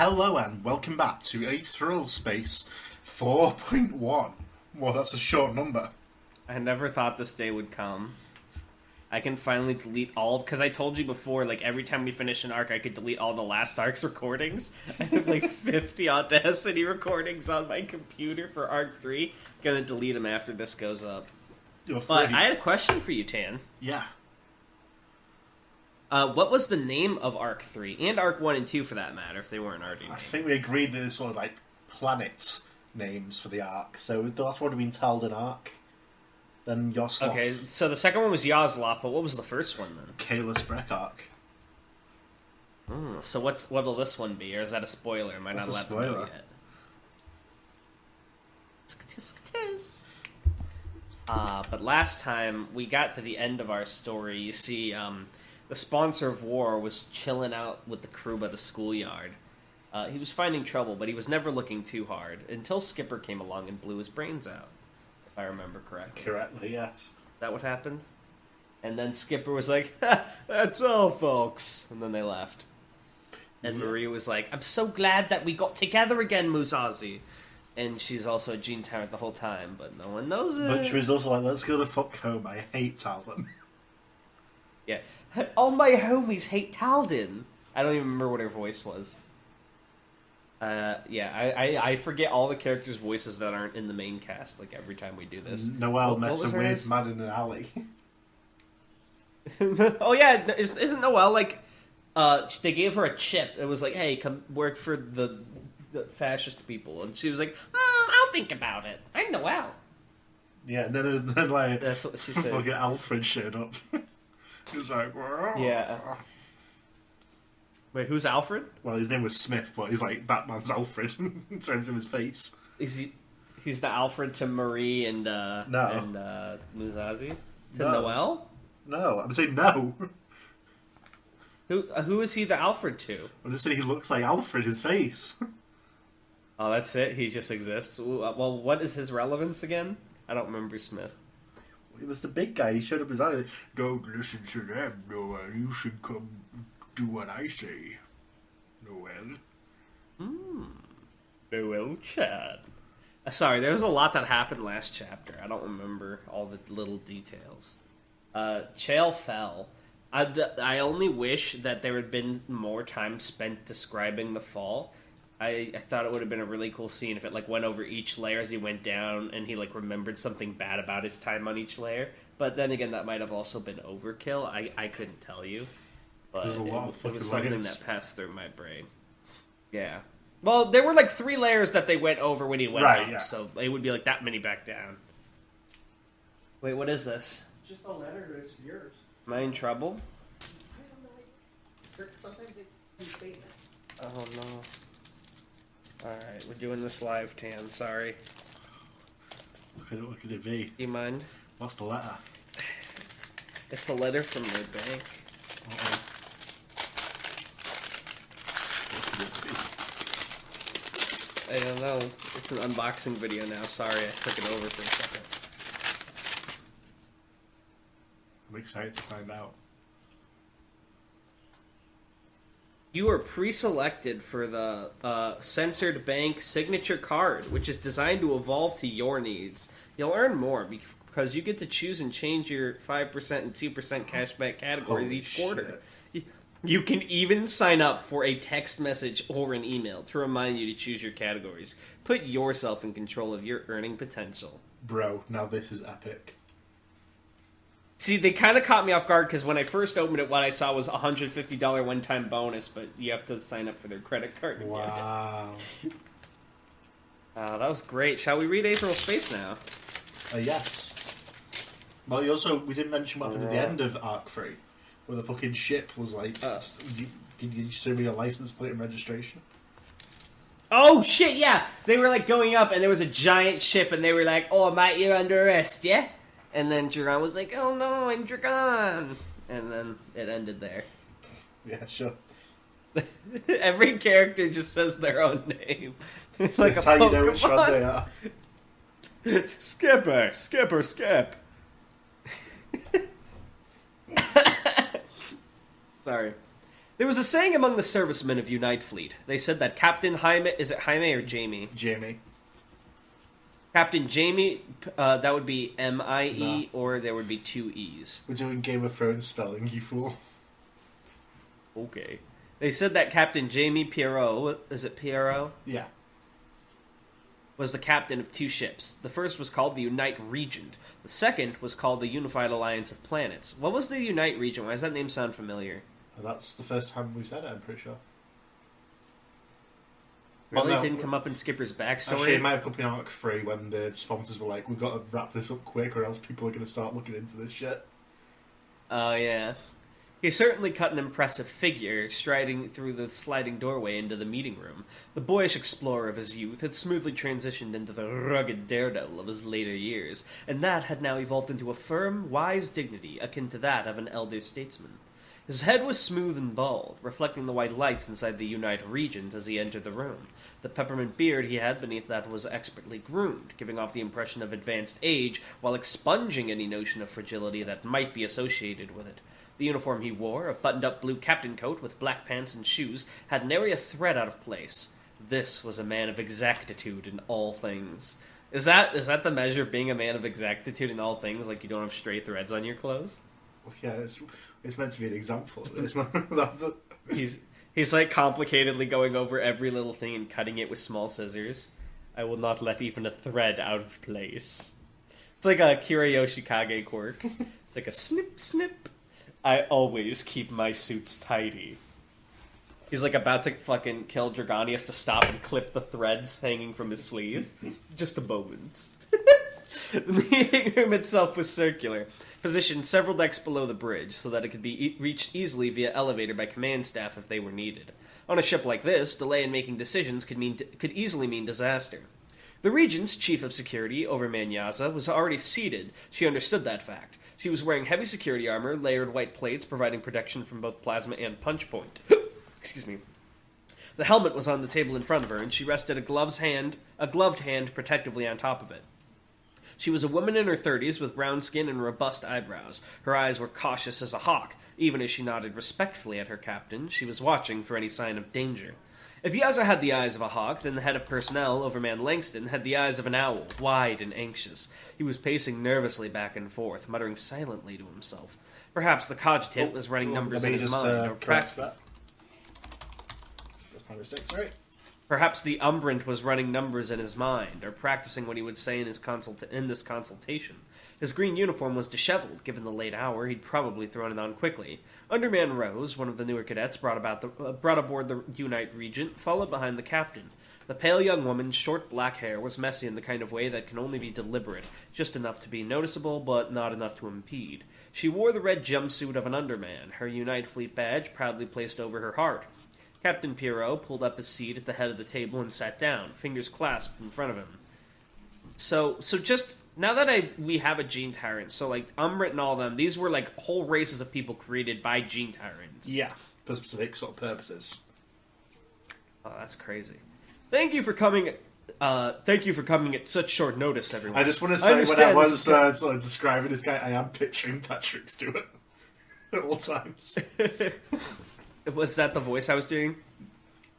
Hello and welcome back to Aetheral Space 4.1. Well, that's a short number. I never thought this day would come. I can finally delete all... Because I told you before, like, every time we finish an arc, I could delete all the last arc's recordings. I have, like, 50 Audacity recordings on my computer for Arc 3. Gonna delete them after this goes up. But I had a question for you, Tan. Yeah. What was the name of Arc 3? And Arc 1 and 2, for that matter, if they weren't already named. I think we agreed that there's sort of, like, planet names for the arc. So the last one would have been Talden Arc. Then Yosloth. Okay, so the second one was Yosloth, but what was the first one, then? Kalis Breck Arc. So what'll this one be? Or is that a spoiler? Am I not allowed to know yet? But last time, we got to the end of our story. You see, the sponsor of war was chilling out with the crew by the schoolyard. He was finding trouble, but he was never looking too hard, until Skipper came along and blew his brains out, if I remember correctly. Correctly, yes. Is that what happened? And then Skipper was like, that's all, folks. And then they left. And Maria was like, I'm so glad that we got together again, Musashi. And she's also a Gene Tyrant the whole time, but no one knows it. But she was also like, let's go the fuck home, I hate Talden. Yeah. All my homies hate Talden. I don't even remember what her voice was. I forget all the characters' voices that aren't in the main cast, like, every time we do this. Noelle met a weird man in an alley. Oh, yeah, isn't Noelle, like, they gave her a chip. It was like, hey, come work for the fascist people. And she was like, I'll think about it. I'm Noelle. Yeah, and then like, that's what she said. Fucking Alfred showed up. He was like, whoa. Yeah. Wait, who's Alfred? Well, his name was Smith, but he's like Batman's Alfred in terms of his face. Is he? He's the Alfred to Marie and Musashi? To Noelle? No, I'm saying no. Who is he the Alfred to? I'm just saying he looks like Alfred, his face. Oh, that's it? He just exists? Well, what is his relevance again? I don't remember Smith. He was the big guy. He showed up his eye. Don't listen to them, Noel. You should come do what I say, Noel. Noel Chad. Sorry, there was a lot that happened last chapter. I don't remember all the little details. Chael fell. I only wish that there had been more time spent describing the fall. I thought it would have been a really cool scene if it like went over each layer as he went down and he like remembered something bad about his time on each layer. But then again, that might have also been overkill. I couldn't tell you. But There's a lot of it was fucking something layers. that passed through my brain. Yeah. Well, there were like 3 layers that they went over when he went up, yeah. so it would be like that many back down. Wait, what is this? Just a letter that's yours. Am I in trouble? I don't know. Sometimes they do statements. Oh no. Alright, we're doing this live, Tan, sorry. What could it be? Do you mind? What's the letter? It's a letter from their bank. Uh-oh. What could it be? I don't know. It's an unboxing video now. Sorry, I took it over for a second. I'm excited to find out. You are pre-selected for the Censored Bank Signature Card, which is designed to evolve to your needs. You'll earn more because you get to choose and change your 5% and 2% cashback categories Holy each quarter. shit. You can even sign up for a text message or an email to remind you to choose your categories. Put yourself in control of your earning potential. Bro, now this is epic. See, they kind of caught me off guard because when I first opened it, what I saw was a $150 one-time bonus, but you have to sign up for their credit card to Wow. get it. That was great. Shall we read Aetheral Space now? Yes. Well, we didn't mention what happened at the end of Arc 3, where the fucking ship was like, did you show me your license plate and registration? Oh, shit, yeah! They were, like, going up, and there was a giant ship, and they were like, oh, mate, you're under arrest, yeah? And then Dragon was like, oh no, I'm Dragon! And then it ended there. Yeah, sure. Every character just says their own name. Like That's a how Pokemon. you know which one they are. Skipper! Skip! Sorry. There was a saying among the servicemen of Unite Fleet. They said that Captain Jaime... Is it Jaime or Jamie? Jamie. Captain Jamie, that would be M-I-E, No. or there would be two E's. We're doing Game of Thrones spelling, you fool. Okay. They said that Captain Jamie Pierrot, is it Pierrot? Yeah. Was the captain of two ships. The first was called the Unite Regent. The second was called the Unified Alliance of Planets. What was the Unite Regent? Why does that name sound familiar? And that's the first time we said it, I'm pretty sure. Probably no, didn't come up in Skipper's backstory. Actually, it might have come in Arc 3 when the sponsors were like, we've got to wrap this up quick or else people are going to start looking into this shit. Oh, yeah. He certainly cut an impressive figure, striding through the sliding doorway into the meeting room. The boyish explorer of his youth had smoothly transitioned into the rugged daredevil of his later years, and that had now evolved into a firm, wise dignity akin to that of an elder statesman. His head was smooth and bald, reflecting the white lights inside the Unite Regent as he entered the room. The peppermint beard he had beneath that was expertly groomed, giving off the impression of advanced age while expunging any notion of fragility that might be associated with it. The uniform he wore, a buttoned-up blue captain coat with black pants and shoes, had nary a thread out of place. This was a man of exactitude in all things. Is that the measure of being a man of exactitude in all things, like you don't have stray threads on your clothes? Well, yeah, it's meant to be an example. It's not, that's the... He's like complicatedly going over every little thing and cutting it with small scissors. I will not let even a thread out of place. It's like a Kiriyoshi quirk. It's like a snip, snip. I always keep my suits tidy. He's like about to fucking kill Dragon. He has to stop and clip the threads hanging from his sleeve. Just a moment. The meeting room itself was circular, positioned several decks below the bridge so that it could be reached easily via elevator by command staff if they were needed. On a ship like this, delay in making decisions could easily mean disaster. The Regent's chief of security, Overman Yaza, was already seated. She understood that fact. She was wearing heavy security armor, layered white plates providing protection from both plasma and punch point. Excuse me. The helmet was on the table in front of her, and she rested a gloved hand protectively on top of it. She was a woman in her 30s with brown skin and robust eyebrows. Her eyes were cautious as a hawk. Even as she nodded respectfully at her captain, she was watching for any sign of danger. If Yaza had the eyes of a hawk, then the head of personnel, Overman Langston, had the eyes of an owl, wide and anxious. He was pacing nervously back and forth, muttering silently to himself. Perhaps the cogitant was running numbers in his mind, or perhaps that. That's minus 6, right? Perhaps the Umbrant was running numbers in his mind, or practicing what he would say in this consultation. His green uniform was disheveled. Given the late hour, he'd probably thrown it on quickly. Underman Rose, one of the newer cadets, brought aboard the Unite Regent, followed behind the captain. The pale young woman's short black hair was messy in the kind of way that can only be deliberate, just enough to be noticeable, but not enough to impede. She wore the red jumpsuit of an underman, her Unite Fleet badge proudly placed over her heart. Captain Pierrot pulled up his seat at the head of the table and sat down, fingers clasped in front of him. So just now that we have a Gene Tyrant, so like Umbrant and all of them, these were like whole races of people created by Gene Tyrants. Yeah, for specific sort of purposes. Oh, that's crazy. Thank you for coming. Thank you for coming at such short notice, everyone. I just want to say, when I was sort of describing this guy, I am picturing Patrick Stewart at all times. Was that the voice I was doing?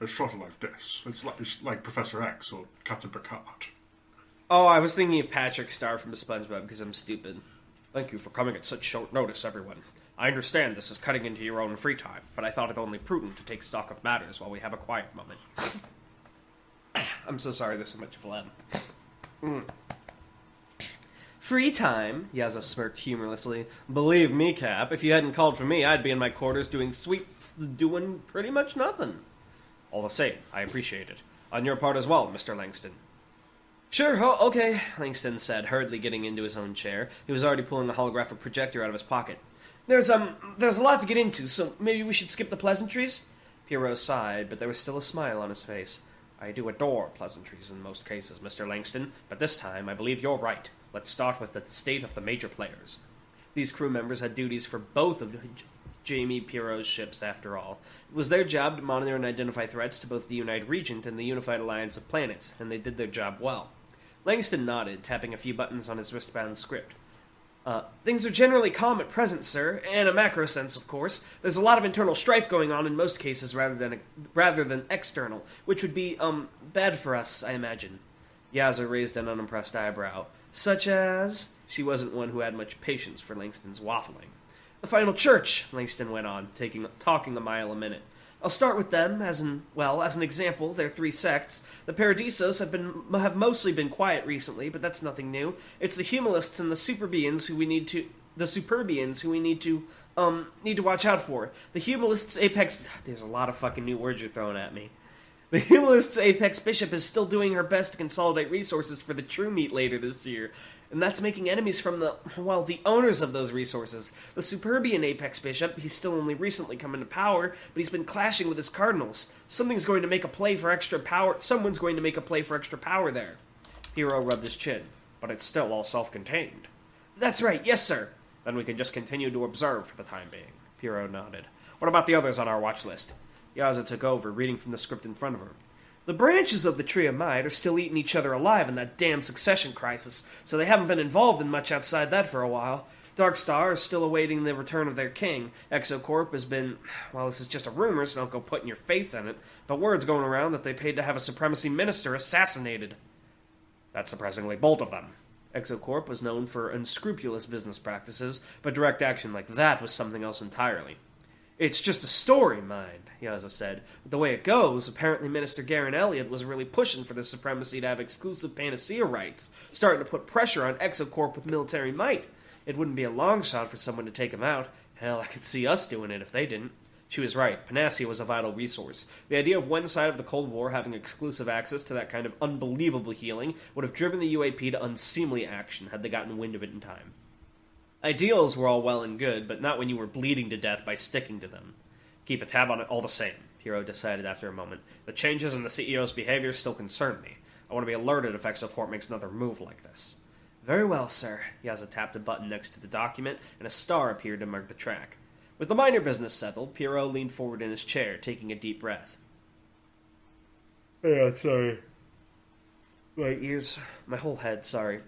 It's sort of like this. It's like Professor X or Captain Picard. Oh, I was thinking of Patrick Star from SpongeBob because I'm stupid. Thank you for coming at such short notice, everyone. I understand this is cutting into your own free time, but I thought it only prudent to take stock of matters while we have a quiet moment. I'm so sorry there's so much phlegm. Free time, Yaza smirked humorlessly. Believe me, Cap, if you hadn't called for me, I'd be in my quarters doing pretty much nothing. All the same, I appreciate it. On your part as well, Mr. Langston. Sure, okay, Langston said, hurriedly getting into his own chair. He was already pulling a holographic projector out of his pocket. There's a lot to get into, so maybe we should skip the pleasantries? Pierrot sighed, but there was still a smile on his face. I do adore pleasantries in most cases, Mr. Langston, but this time I believe you're right. Let's start with the state of the major players. These crew members had duties for both of Jamie Pierrot's ships, after all. It was their job to monitor and identify threats to both the Unite Regent and the Unified Alliance of Planets, and they did their job well. Langston nodded, tapping a few buttons on his wristbound script. Things are generally calm at present, sir, in a macro sense, of course. There's a lot of internal strife going on in most cases rather than external, which would be, bad for us, I imagine. Yazza raised an unimpressed eyebrow. Such as... She wasn't one who had much patience for Langston's waffling. The final church, Langston went on, talking a mile a minute. I'll start with them, as an example, their 3 sects. The Paradisos have mostly been quiet recently, but that's nothing new. It's the Humilists and the Superbians who we need to watch out for. The Humilists' apex... There's a lot of fucking new words you're throwing at me. The Humilists' apex bishop is still doing her best to consolidate resources for the True Meat later this year. And that's making enemies from the owners of those resources. The Superbian apex bishop, he's still only recently come into power, but he's been clashing with his cardinals. Someone's going to make a play for extra power there. Hero rubbed his chin. But it's still all self-contained. That's right, yes, sir. Then we can just continue to observe for the time being. Hero nodded. What about the others on our watch list? Yazza took over, reading from the script in front of her. The branches of the Tree of Might are still eating each other alive in that damn succession crisis, so they haven't been involved in much outside that for a while. Darkstar is still awaiting the return of their king. Exocorp has been... Well, this is just a rumor, so don't go putting your faith in it, but word's going around that they paid to have a supremacy minister assassinated. That's surprisingly bold of them. Exocorp was known for unscrupulous business practices, but direct action like that was something else entirely. It's just a story, mind, Yazza said. But the way it goes, apparently Minister Garen Elliott was really pushing for the supremacy to have exclusive panacea rights, starting to put pressure on Exocorp with military might. It wouldn't be a long shot for someone to take him out. Hell, I could see us doing it if they didn't. She was right. Panacea was a vital resource. The idea of one side of the Cold War having exclusive access to that kind of unbelievable healing would have driven the UAP to unseemly action had they gotten wind of it in time. Ideals were all well and good, but not when you were bleeding to death by sticking to them. Keep a tab on it all the same, Hero decided after a moment. The changes in the CEO's behavior still concern me. I want to be alerted if Exocorp makes another move like this. Very well, sir. Yazza tapped a button next to the document, and a star appeared to mark the track. With the minor business settled, Pierrot leaned forward in his chair, taking a deep breath. Yeah, sorry. My ears, my whole head, sorry.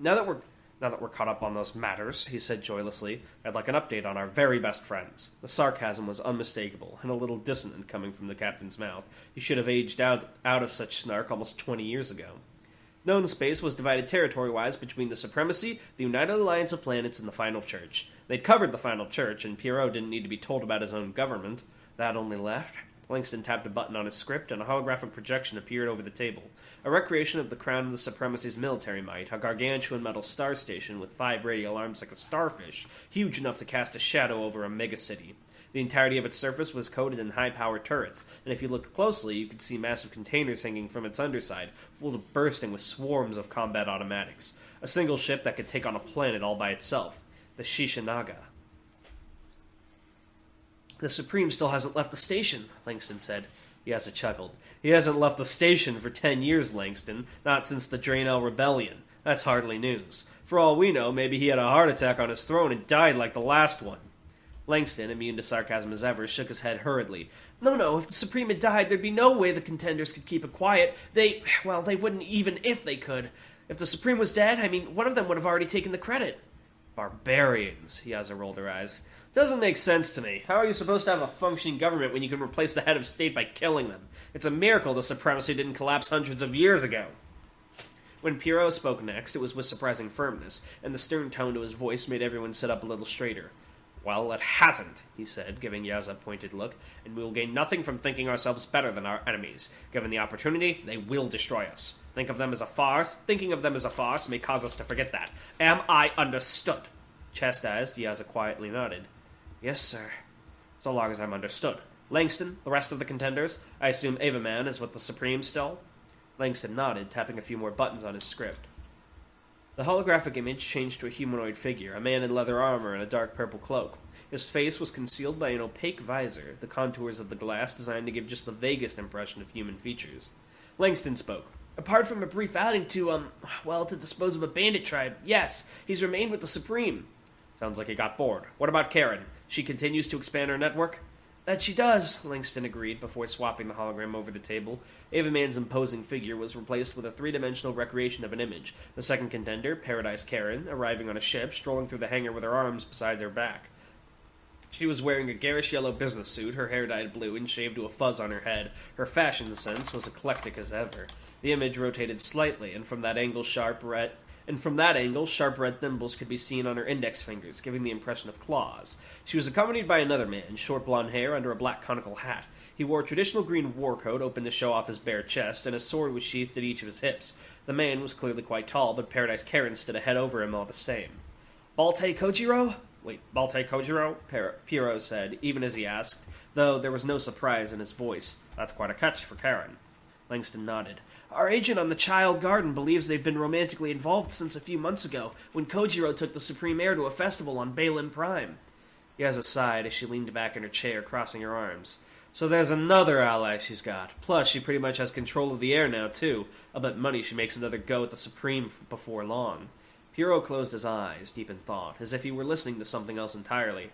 Now that we're caught up on those matters, he said joylessly, I'd like an update on our very best friends. The sarcasm was unmistakable, and a little dissonant coming from the captain's mouth. He should have aged out of such snark almost 20 years ago. Known space was divided territory-wise between the Supremacy, the United Alliance of Planets, and the Final Church. They'd covered the Final Church, and Pierrot didn't need to be told about his own government. That only left. Langston tapped a button on his script, and a holographic projection appeared over the table. A recreation of the crown of the Supremacy's military might, a gargantuan metal star station with 5 radial arms like a starfish, huge enough to cast a shadow over a megacity. The entirety of its surface was coated in high-power turrets, and if you looked closely, you could see massive containers hanging from its underside, full to bursting with swarms of combat automatics. A single ship that could take on a planet all by itself. The Shishanaga. The Supreme still hasn't left the station, Langston said. Yazza chuckled. He hasn't left the station for 10 years, Langston. Not since the Draenel Rebellion. That's hardly news. For all we know, maybe he had a heart attack on his throne and died like the last one. Langston, immune to sarcasm as ever, shook his head hurriedly. No, if the Supreme had died, there'd be no way the contenders could keep it quiet. They wouldn't even if they could. If the Supreme was dead, one of them would have already taken the credit. Barbarians, Yazza rolled her eyes. Doesn't make sense to me. How are you supposed to have a functioning government when you can replace the head of state by killing them? It's a miracle the Supremacy didn't collapse hundreds of years ago. When Pierrot spoke next, it was with surprising firmness, and the stern tone to his voice made everyone sit up a little straighter. Well, it hasn't, he said, giving Yazza a pointed look, and we will gain nothing from thinking ourselves better than our enemies. Given the opportunity, they will destroy us. Thinking of them as a farce may cause us to forget that. Am I understood? Chastised, Yazza quietly nodded. Yes, sir. So long as I'm understood. Langston, the rest of the contenders, I assume Ava Man is with the Supreme still? Langston nodded, tapping a few more buttons on his script. The holographic image changed to a humanoid figure, a man in leather armor and a dark purple cloak. His face was concealed by an opaque visor, the contours of the glass designed to give just the vaguest impression of human features. Langston spoke. Apart from a brief outing to dispose of a bandit tribe, yes, he's remained with the Supreme. Sounds like he got bored. What about Karen? She continues to expand her network? That she does, Langston agreed before swapping the hologram over the table. Ava Mann's imposing figure was replaced with a three-dimensional recreation of an image. The second contender, Paradise Karen, arriving on a ship, strolling through the hangar with her arms beside her back. She was wearing a garish yellow business suit, her hair dyed blue and shaved to a fuzz on her head. Her fashion sense was eclectic as ever. The image rotated slightly, and from that angle sharp red thimbles could be seen on her index fingers, giving the impression of claws. She was accompanied by another man, short blonde hair under a black conical hat. He wore a traditional green war coat, open to show off his bare chest, and a sword was sheathed at each of his hips. The man was clearly quite tall, but Paradise Karen stood a head over him all the same. Balte Kojiro? Balte Kojiro? Pierrot said, even as he asked, though there was no surprise in his voice. That's quite a catch for Karen. Langston nodded. Our agent on the Child Garden believes they've been romantically involved since a few months ago, when Kojiro took the Supreme Heir to a festival on Balin Prime. Yaza sighed as she leaned back in her chair, crossing her arms. So there's another ally she's got. Plus, she pretty much has control of the air now, too. I'll bet money she makes another go at the Supreme before long. Pierrot closed his eyes, deep in thought, as if he were listening to something else entirely.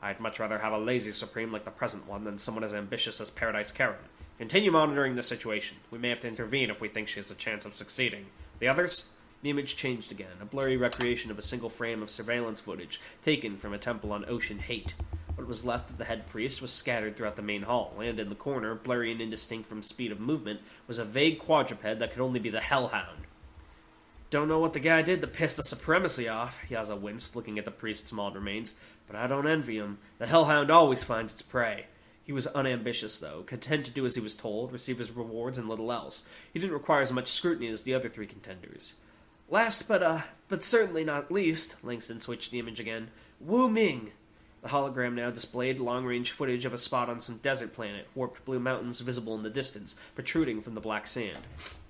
I'd much rather have a lazy Supreme like the present one than someone as ambitious as Paradise Karen. Continue monitoring the situation. We may have to intervene if we think she has a chance of succeeding. The others? The image changed again, a blurry recreation of a single frame of surveillance footage taken from a temple on Ocean Hate. What was left of the head priest was scattered throughout the main hall, and in the corner, blurry and indistinct from speed of movement, was a vague quadruped that could only be the Hellhound. Don't know what the guy did that pissed the supremacy off, Yaza winced, looking at the priest's mauled remains, but I don't envy him. The Hellhound always finds its prey. He was unambitious, though, content to do as he was told, receive his rewards, and little else. He didn't require as much scrutiny as the other three contenders. Last but certainly not least, Langston switched the image again, Wu Ming. The hologram now displayed long-range footage of a spot on some desert planet, warped blue mountains visible in the distance, protruding from the black sand.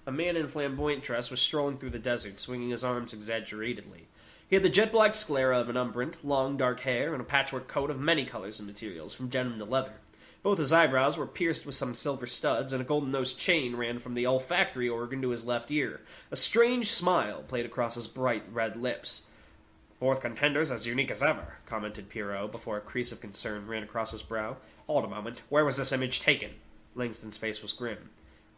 A man in flamboyant dress was strolling through the desert, swinging his arms exaggeratedly. He had the jet-black sclera of an umbrant, long dark hair, and a patchwork coat of many colors and materials, from denim to leather. Both his eyebrows were pierced with some silver studs, and a golden-nosed chain ran from the olfactory organ to his left ear. A strange smile played across his bright red lips. Fourth contender's as unique as ever, commented Pierrot, before a crease of concern ran across his brow. Hold a moment. Where was this image taken? Langston's face was grim.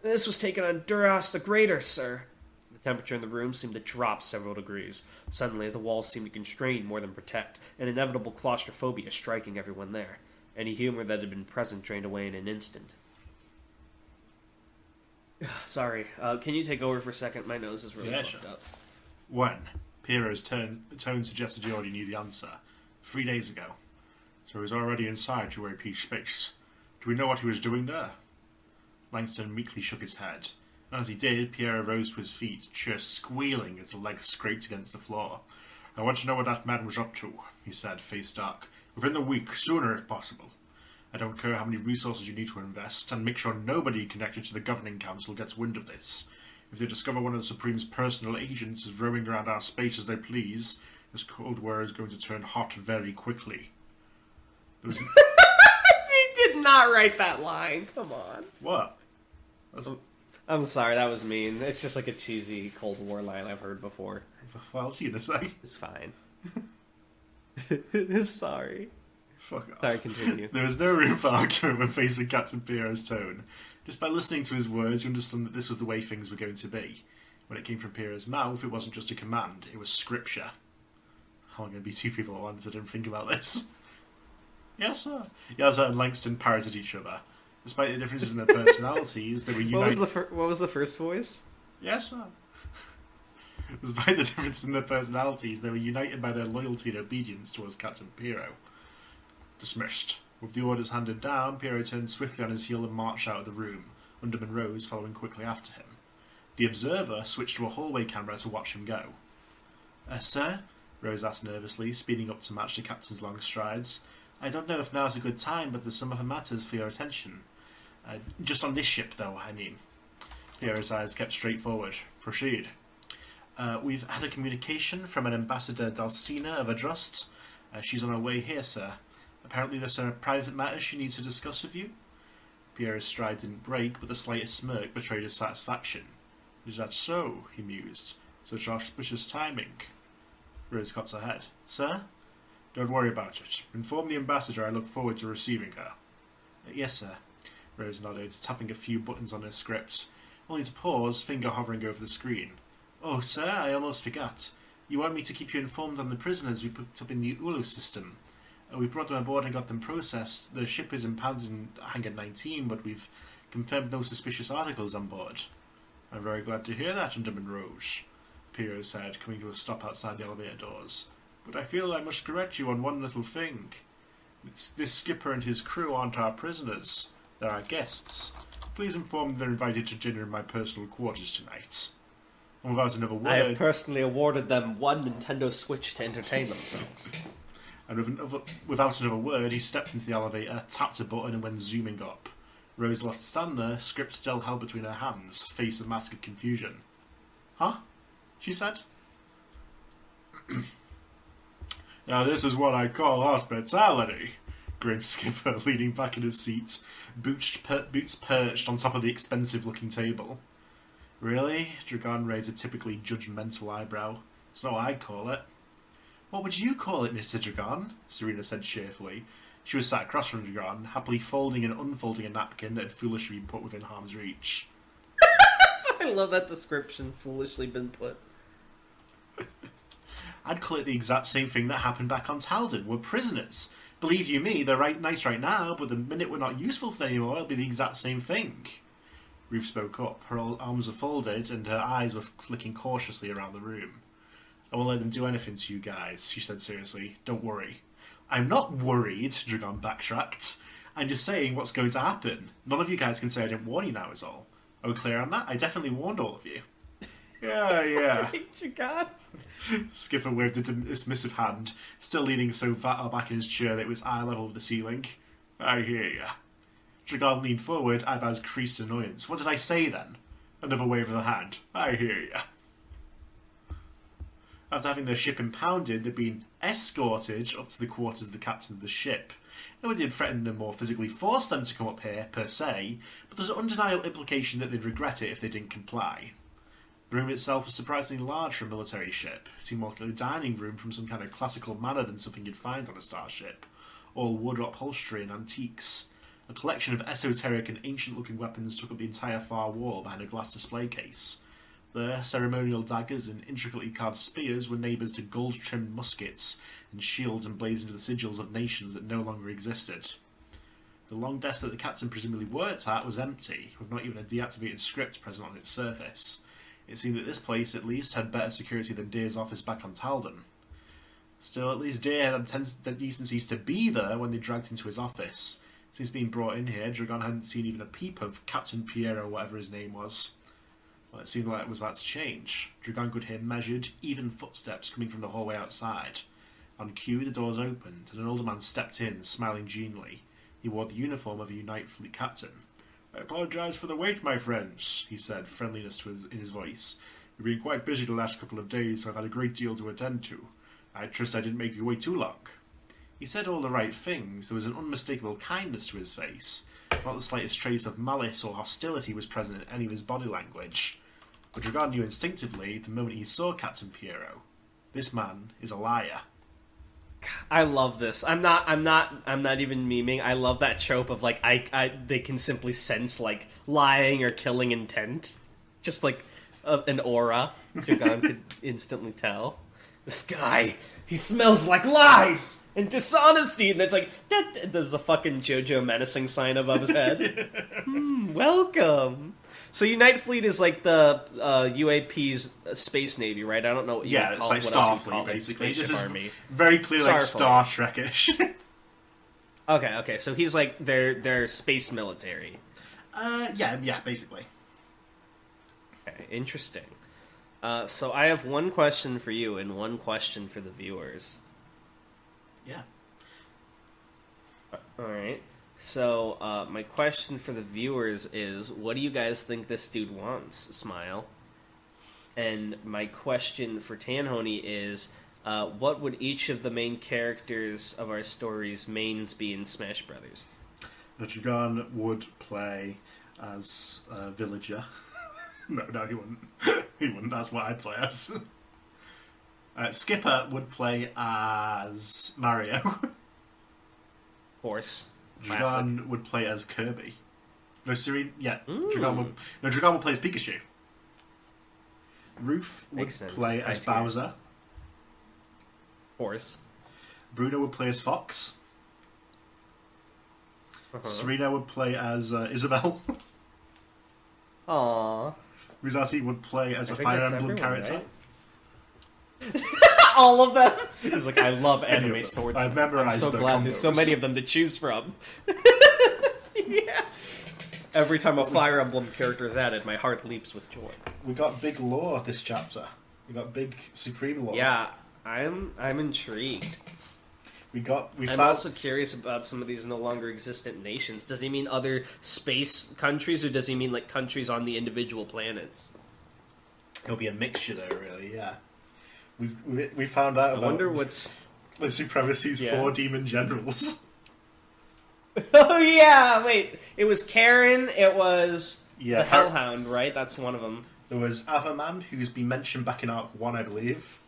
This was taken on Duras the Greater, sir. The temperature in the room seemed to drop several degrees. Suddenly, the walls seemed to constrain more than protect, an inevitable claustrophobia striking everyone there. Any humor that had been present drained away in an instant. Sorry, can you take over for a second? My nose is really fucked up. When? Pierrot's tone suggested you already knew the answer. 3 days ago. So he was already inside UAP space. Do we know what he was doing there? Langston meekly shook his head. And as he did, Pierrot rose to his feet, just squealing as the legs scraped against the floor. I want to know what that man was up to, he said, face dark. Within the week, sooner if possible. I don't care how many resources you need to invest, and make sure nobody connected to the Governing Council gets wind of this. If they discover one of the Supreme's personal agents is roaming around our space as they please, this Cold War is going to turn hot very quickly. He did not write that line. Come on. What? I'm sorry, that was mean. It's just like a cheesy Cold War line I've heard before. What else are you going to say? It's fine. I'm sorry. Fuck off. Sorry, continue. There was no room for argument when faced with Captain Pierrot's tone. Just by listening to his words, you understood that this was the way things were going to be. When it came from Pierrot's mouth, it wasn't just a command, it was scripture. How am I going to be two people at once? I didn't think about this. Yes, sir. Yaza and Langston parroted each other. Despite the differences in their personalities, they were united. What was the first voice? Yes, sir. Despite the differences in their personalities, they were united by their loyalty and obedience towards Captain Pierrot. Dismissed. With the orders handed down, Pierrot turned swiftly on his heel and marched out of the room, Underman Rose following quickly after him. The Observer switched to a hallway camera to watch him go. Sir? Rose asked nervously, speeding up to match the captain's long strides. I don't know if now's a good time, but there's some other matters for your attention. Just on this ship, though, I mean. Pierrot's eyes kept straight forward. Proceed. We've had a communication from an Ambassador Dalcina of Adrust. She's on her way here, sir. Apparently there's some private matters she needs to discuss with you. Pierre's stride didn't break, but the slightest smirk betrayed his satisfaction. Is that so? He mused. Such auspicious timing. Rose cocked her head. Sir? Don't worry about it. Inform the Ambassador I look forward to receiving her. Yes, sir. Rose nodded, tapping a few buttons on her script, only to pause, finger hovering over the screen. Oh, sir, I almost forgot. You want me to keep you informed on the prisoners we put up in the Ulu system. We've brought them aboard and got them processed. The ship is impounded in Hangar 19, but we've confirmed no suspicious articles on board. I'm very glad to hear that, Underman Roche, Piero said, coming to a stop outside the elevator doors. But I feel I must correct you on one little thing. This skipper and his crew aren't our prisoners. They're our guests. Please inform them they're invited to dinner in my personal quarters tonight. And without another word... I have personally awarded them one Nintendo Switch to entertain themselves. And without another word, he stepped into the elevator, tapped a button, and went zooming up. Rose left to stand there, script still held between her hands, face a mask of confusion. Huh? She said. Now this is what I call hospitality, grinned Skipper, leaning back in his seat, boots perched on top of the expensive-looking table. Really? Dragon raised a typically judgmental eyebrow. It's not what I'd call it. What would you call it, Mr. Dragon? Serena said cheerfully. She was sat across from Dragon, happily folding and unfolding a napkin that had foolishly been put within harm's reach. I love that description, foolishly been put. I'd call it the exact same thing that happened back on Talden. We're prisoners. Believe you me, they're nice right now, but the minute we're not useful to them anymore, it'll be the exact same thing. Ruth spoke up. Her arms were folded, and her eyes were flicking cautiously around the room. I won't let them do anything to you guys, she said seriously. Don't worry. I'm not worried, Dragon backtracked. I'm just saying what's going to happen. None of you guys can say I didn't warn you now is all. Are we clear on that? I definitely warned all of you. Yeah. Dragon. Skipper waved a dismissive hand, still leaning so far back in his chair that it was eye level with the ceiling. I hear ya. Dragon leaned forward, eyebrows creased in annoyance. What did I say then? Another wave of the hand. I hear ya. After having their ship impounded, they'd been escorted up to the quarters of the captain of the ship. No one did threaten them or physically force them to come up here, per se, but there's an undeniable implication that they'd regret it if they didn't comply. The room itself was surprisingly large for a military ship. It seemed more like a dining room from some kind of classical manor than something you'd find on a starship. All wood upholstery and antiques. A collection of esoteric and ancient-looking weapons took up the entire far wall behind a glass display case. There, ceremonial daggers and intricately carved spears were neighbours to gold-trimmed muskets and shields emblazoned with the sigils of nations that no longer existed. The long desk that the captain presumably worked at was empty, with not even a deactivated script present on its surface. It seemed that this place, at least, had better security than Deer's office back on Talden. Still, at least Deer had the decencies to be there when they dragged into his office. Since being brought in here, Dragon hadn't seen even a peep of Captain Piero, whatever his name was. Well, it seemed like it was about to change. Dragon could hear measured, even footsteps coming from the hallway outside. On cue, the doors opened, and an older man stepped in, smiling genially. He wore the uniform of a Unite Fleet captain. I apologise for the wait, my friends, he said, friendliness in his voice. We've been quite busy the last couple of days, so I've had a great deal to attend to. I trust I didn't make you wait too long. He said all the right things. There was an unmistakable kindness to his face. Not the slightest trace of malice or hostility was present in any of his body language. But Dragon knew instinctively, the moment he saw Captain Piero, this man is a liar. I love this. I'm not even memeing. I love that trope of like they can simply sense like lying or killing intent, just like an aura. Dragon could instantly tell. This guy, he smells like lies and dishonesty, and it's like there's a fucking JoJo menacing sign above his head. Welcome. So Unite Fleet is like the UAP's space navy, right? I don't know what you would call it's like Starfleet, basically. This is army. Very clearly like Star Trek-ish. Okay. So he's like their space military. Yeah, basically. Okay, interesting. So I have one question for you and one question for the viewers. Yeah. All right. So, my question for the viewers is, what do you guys think this dude wants? Smile. And my question for Tanhony is, what would each of the main characters of our stories' mains be in Smash Brothers? Dragon would play as a villager. No, he wouldn't. He wouldn't. That's what I'd play as. Skipper would play as Mario. Horse. Dragon would play as Kirby. No, Serene. Yeah, Mm. Dragon would play as Pikachu. Ruth would Makes sense. play as I see. Bowser. Of course. Bruno would play as Fox. Uh-huh. Serena would play as Isabel. Aww. Ruzati would play as I a think Fire that's Emblem everyone, character. right? All of them. He's like, I love Any of anime them. swords. I've memorized I'm so their glad there's so combos. many of them to choose from. Yeah. Every time a Fire Emblem character is added, my heart leaps with joy. We got big lore this chapter. We got big supreme lore. Yeah, I'm intrigued. We I'm found also curious about some of these no longer existent nations. Does he mean other space countries, or does he mean like countries on the individual planets? it'll be a mixture there, really. Yeah. We found out I about wonder what's. the supremacy's Yeah. 4 demon generals. Oh yeah, wait. It was Karen. It was Yeah, the Hellhound, right? That's one of them. There was Averman, who's been mentioned back in Arc 1, I believe.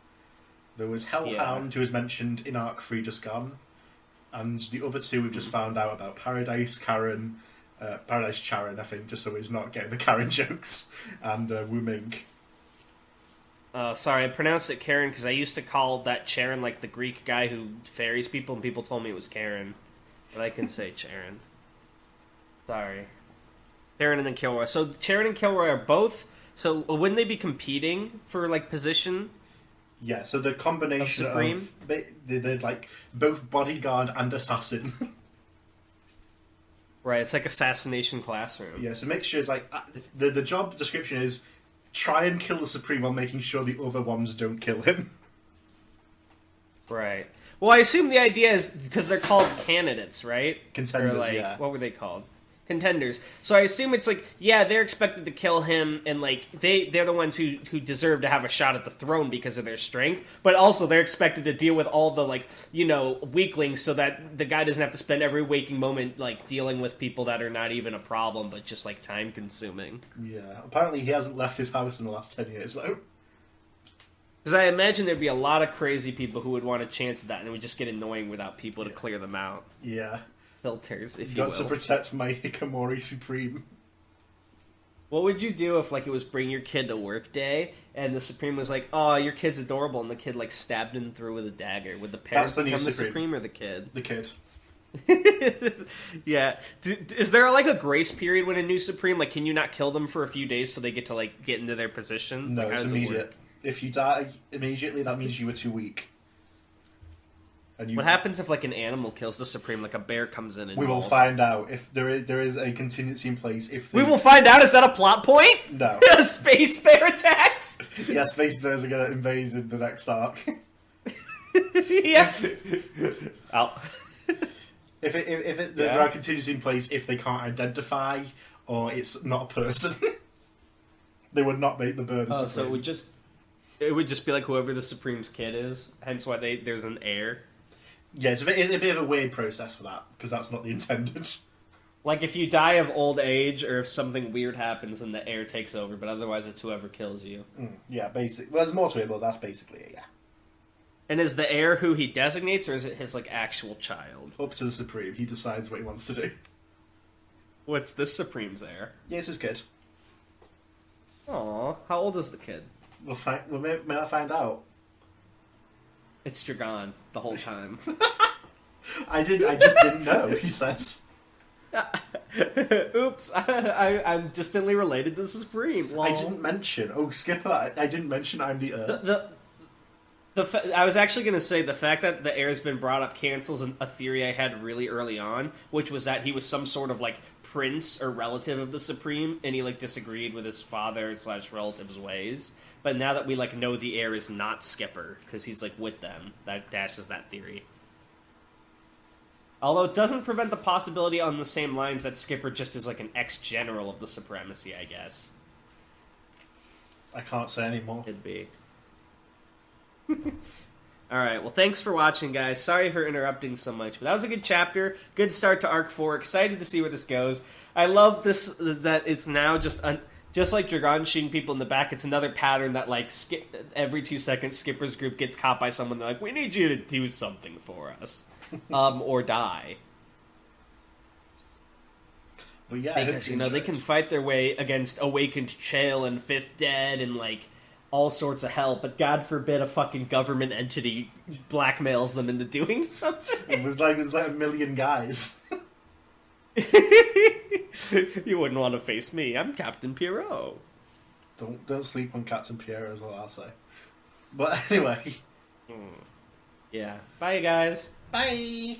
There was Hellhound, who was mentioned in Arc 3 just gone. And the other two we've just found out about. Paradise Charon, I think, just so he's not getting the Karen jokes, and Wu Ming. Sorry, I pronounced it Karen because I used to call that Charon like the Greek guy who ferries people, and people told me it was Karen. But I can say Charon. Sorry. Charon and then Kilroy. So Charon and Kilroy are both... So wouldn't they be competing for, like, position? Yeah, so the combination Supreme? of they're like both bodyguard and assassin. Right, it's like Assassination Classroom. Yeah, so mixture is like the job description is try and kill the Supreme while making sure the other ones don't kill him. Right. Well, I assume the idea is because they're called candidates, right? Contenders, Or like, yeah. What were they called? Contenders. So I assume it's like, yeah, they're expected to kill him, and like they're the ones who deserve to have a shot at the throne because of their strength. But also they're expected to deal with all the like weaklings, so that the guy doesn't have to spend every waking moment like dealing with people that are not even a problem, but just like time consuming. Yeah, apparently he hasn't left his house in the last 10 years though. Because I imagine there'd be a lot of crazy people who would want a chance at that, and it would just get annoying without people to clear them out. Yeah, Filters, if you got will. to protect my Hikamori Supreme. What would you do if, like, it was bring your kid to work day, and the Supreme was like, "Oh, your kid's adorable," and the kid like stabbed him through with a dagger? Would the parents That's the new become the Supreme. Supreme or the kid? The kid. Yeah. Is there like a grace period when a new Supreme? Like, can you not kill them for a few days so they get to like get into their position? No, Like, how it's does it work? immediate. If you die immediately, that means you were too weak. And you, What happens if like an animal kills the Supreme? Like a bear comes in and We will mauls find out if there is a contingency in place. If We will find out. Is that a plot point? No. Space bear attacks. Yeah, space bears are going to invade in the next arc. Yeah. Out. There are contingencies in place if they can't identify or it's not a person. They would not make the bird a Oh, Supreme. so it would just be like whoever the Supreme's kid is. Hence why there's an heir. Yeah, it's a bit of a weird process for that, because that's not the intended. Like if you die of old age or if something weird happens, then the heir takes over. But otherwise, it's whoever kills you. Yeah, basic. Well, there's more to it, but that's basically it, yeah. And is the heir who he designates, or is it his like actual child? Up to the Supreme, he decides what he wants to do. What's this Supreme's heir? Yeah, this is good. Aw, how old is the kid? We may not find out. It's Dragon the whole time. I just didn't know, he says. Oops, I'm distantly related to the Supreme. Lol. I didn't mention. Oh, Skipper, I didn't mention I'm the heir. I was actually going to say the fact that the heir's been brought up cancels a theory I had really early on, which was that he was some sort of like prince or relative of the Supreme, and he like disagreed with his father / relative's ways. But now that we like know the heir is not Skipper because he's like with them, that dashes that theory. Although it doesn't prevent the possibility on the same lines that Skipper just is like an ex-general of the Supremacy, I guess. I can't say anymore. Could be. Alright, well thanks for watching, guys. Sorry for interrupting so much, but that was a good chapter. Good start to Arc 4. Excited to see where this goes. I love this, that it's now just like Dragon shooting people in the back, it's another pattern that, like, every 2 seconds, Skipper's group gets caught by someone. They're like, we need you to do something for us. Or die. But yeah, because they can fight their way against Awakened Chael and Fifth Dead and like all sorts of help, but God forbid a fucking government entity blackmails them into doing something. It was like a million guys. You wouldn't want to face me. I'm Captain Pierrot. Don't sleep on Captain Pierrot is what I'll say. But anyway. Yeah. Bye, guys. Bye.